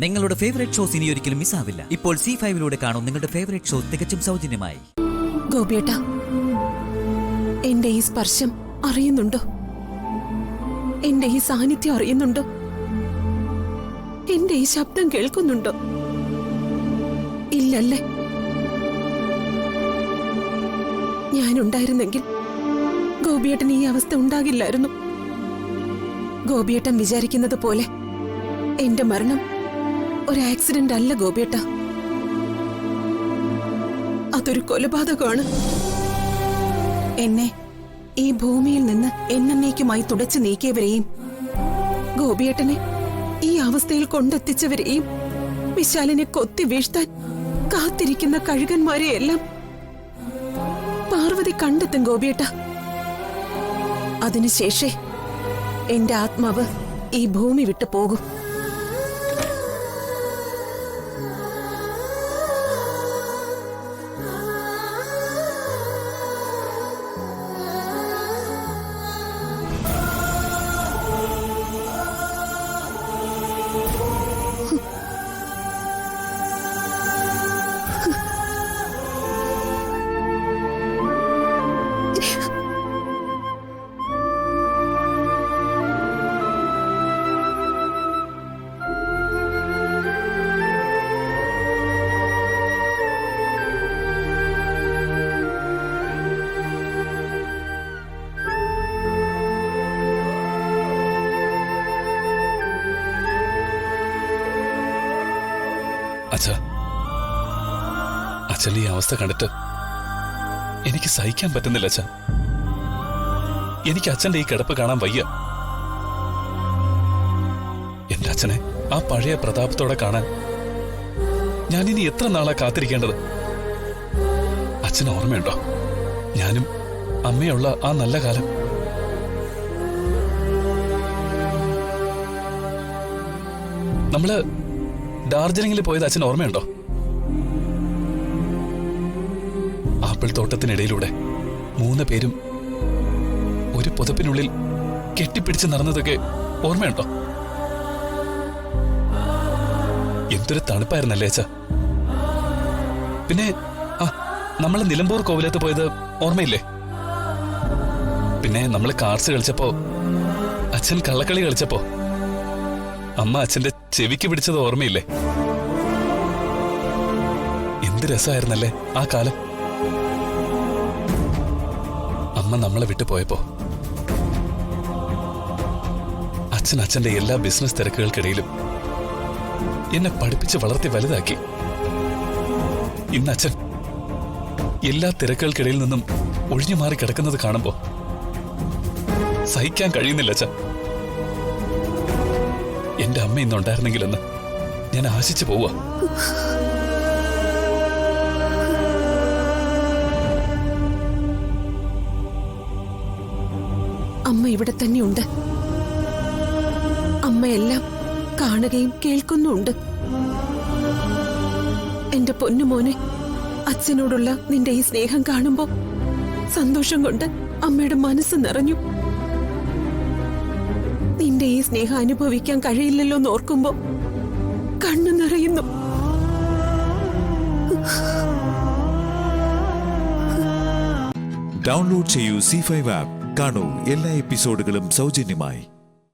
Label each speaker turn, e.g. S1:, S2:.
S1: നിങ്ങളുടെ favourite shows ഇനി ഒരിക്കലും മിസ്സാവില്ല. ഇപ്പോൾ C5-ലൂടെ കാണും നിങ്ങളുടെ ഫേവറേറ്റ് ഷോ തികച്ചും സൗജന്യമായി.
S2: ഗോപിയേട്ടാ, എന്റെ ഈ സ്പർശം അറിയുന്നുണ്ടോ? എന്റെ ഈ സാന്നിധ്യം അറിയുന്നുണ്ടോ? എന്റെ ഈ ശബ്ദം കേൾക്കുന്നുണ്ടോ? ഇല്ലല്ലേ? ഞാനുണ്ടായിരുന്നെങ്കിൽ ഗോപിയേട്ടൻ ഈ അവസ്ഥ ഉണ്ടാകില്ലായിരുന്നു. ഗോപിയേട്ടൻ വിചാരിക്കുന്നത് പോലെ എന്റെ മരണം ഒരു ആക്സിഡന്റ് അല്ല ഗോപിയേട്ട. അതൊരു കൊലപാതകമാണ്. എന്നെ ഈ ഭൂമിയിൽ നിന്ന് എന്നേക്കുമായി തുടച്ചു നീക്കിയവരെയും ഗോപിയേട്ടനെ ഈ അവസ്ഥയിൽ കൊണ്ടെത്തിച്ചവരെയും വിശാലിനെ കൊത്തി വീഴ്ത്താൻ കാത്തിരിക്കുന്ന കഴുകന്മാരെയെല്ലാം പാർവതി കണ്ടെത്തും ഗോപിയേട്ട. അതിനുശേഷേ എന്റെ ആത്മാവ് ഈ ഭൂമി വിട്ടു പോകും.
S3: അച്ഛൻ ഈ അവസ്ഥ കണ്ടിട്ട് എനിക്ക് സഹിക്കാൻ പറ്റുന്നില്ല അച്ഛ. എനിക്ക് അച്ഛന്റെ ഈ കിടപ്പ് കാണാൻ വയ്യ. എന്റെ അച്ഛനെ ആ പഴയ പ്രതാപത്തോടെ കാണാൻ ഞാനിനി എത്ര നാളാ കാത്തിരിക്കേണ്ടത്? അച്ഛന് ഓർമ്മയുണ്ടോ ഞാനും അമ്മയുള്ള ആ നല്ല കാലം? നമ്മള് ഡാർജിലിംഗിൽ പോയത് അച്ഛൻ ഓർമ്മയുണ്ടോ? ആപ്പിൾ തോട്ടത്തിനിടയിലൂടെ 3 പേരും ഒരു പുതപ്പിനുള്ളിൽ കെട്ടിപ്പിടിച്ച് നടന്നതൊക്കെ ഓർമ്മയുണ്ടോ? എന്തൊരു തണുപ്പായിരുന്നല്ലേ അച്ഛ. പിന്നെ നമ്മൾ നിലമ്പൂർ കോവിലത്ത് പോയത് ഓർമ്മയില്ലേ? പിന്നെ നമ്മൾ കാർഡ്സ് കളിച്ചപ്പോ, അച്ഛൻ കള്ളക്കളി കളിച്ചപ്പോ അമ്മ അച്ഛന്റെ ചെവിക്ക് പിടിച്ചത് ഓർമ്മയില്ലേ? എന്ത് രസമായിരുന്നല്ലേ ആ കാലം. അമ്മ നമ്മളെ വിട്ടു പോയപ്പോ അച്ഛൻ അച്ഛന്റെ എല്ലാ ബിസിനസ് തിരക്കുകൾക്കിടയിലും എന്നെ പഠിപ്പിച്ച് വളർത്തി വലുതാക്കി. ഇന്ന് അച്ഛൻ എല്ലാ തിരക്കുകൾക്കിടയിൽ നിന്നും ഒഴിഞ്ഞു മാറി കിടക്കുന്നത് കാണുമ്പോ സഹിക്കാൻ കഴിയുന്നില്ല അച്ഛൻ. എന്റെ അമ്മ ഇന്നുണ്ടായിരുന്നെങ്കിലെന്ന് ഞാൻ ആശിച്ചു പോവാ.
S2: അമ്മ ഇവിടെ തന്നെയുണ്ട്. അമ്മയെല്ലാം കാണുകയും കേൾക്കുന്നുണ്ട്. എന്റെ പൊന്നുമോനെ, അച്ഛനോടുള്ള നിന്റെ ഈ സ്നേഹം കാണുമ്പോ സന്തോഷം കൊണ്ട് അമ്മയുടെ മനസ്സ് നിറഞ്ഞു. നിന്റെ ഈ സ്നേഹം അനുഭവിക്കാൻ കഴിയില്ലല്ലോ എന്നോർക്കുമ്പോ കണ്ണു നിറയുന്നു.
S4: ഡൗൺലോഡ് ചെയ്യൂ C5 ആപ്പ്. കാണൂ എല്ലാ എപ്പിസോഡുകളും സൗജന്യമായി.